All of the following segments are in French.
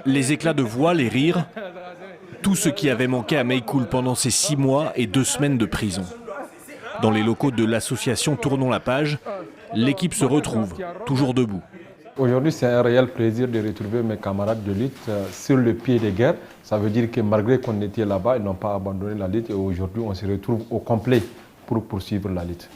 Les éclats de voix, les rires, tout ce qui avait manqué à Maïkoul pendant ces 6 mois et 2 semaines de prison. Dans les locaux de l'association Tournons la page, l'équipe se retrouve, toujours debout. Aujourd'hui, c'est un réel plaisir de retrouver mes camarades de lutte sur le pied de guerre. Ça veut dire que malgré qu'on était là-bas, ils n'ont pas abandonné la lutte et aujourd'hui, on se retrouve au complet pour poursuivre la lutte.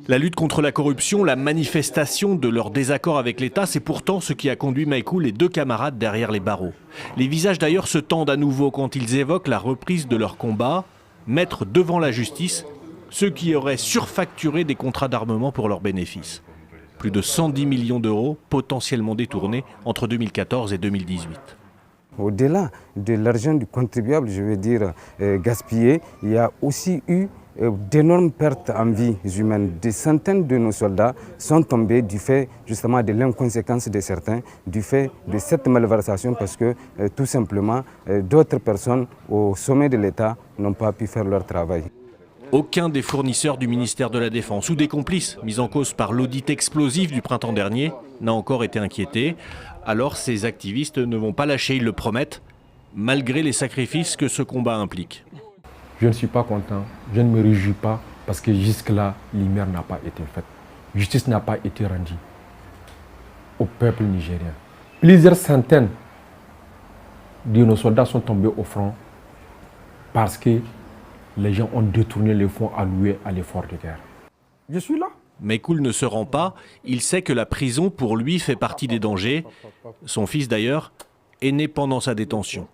La lutte contre la corruption, la manifestation de leur désaccord avec l'État, c'est pourtant ce qui a conduit Maïkoul et 2 camarades derrière les barreaux. Les visages d'ailleurs se tendent à nouveau quand ils évoquent la reprise de leur combat, mettre devant la justice ceux qui auraient surfacturé des contrats d'armement pour leurs bénéfices. Plus de 110 millions d'euros potentiellement détournés entre 2014 et 2018. Au-delà de l'argent du contribuable, je veux dire gaspillé, il y a aussi eu d'énormes pertes en vies humaines. Des centaines de nos soldats sont tombés du fait justement de l'inconséquence de certains, du fait de cette malversation parce que tout simplement d'autres personnes au sommet de l'État n'ont pas pu faire leur travail. Aucun des fournisseurs du ministère de la Défense ou des complices mis en cause par l'audit explosif du printemps dernier n'a encore été inquiété. Alors ces activistes ne vont pas lâcher, ils le promettent, malgré les sacrifices que ce combat implique. Je ne suis pas content, je ne me réjouis pas parce que jusque-là, l'IMER n'a pas été faite. Justice n'a pas été rendue au peuple nigérien. Plusieurs centaines de nos soldats sont tombés au front parce que les gens ont détourné les fonds alloués à l'effort de guerre. Je suis là. Maïkoul ne se rend pas, il sait que la prison pour lui fait partie des dangers. Son fils d'ailleurs est né pendant sa détention.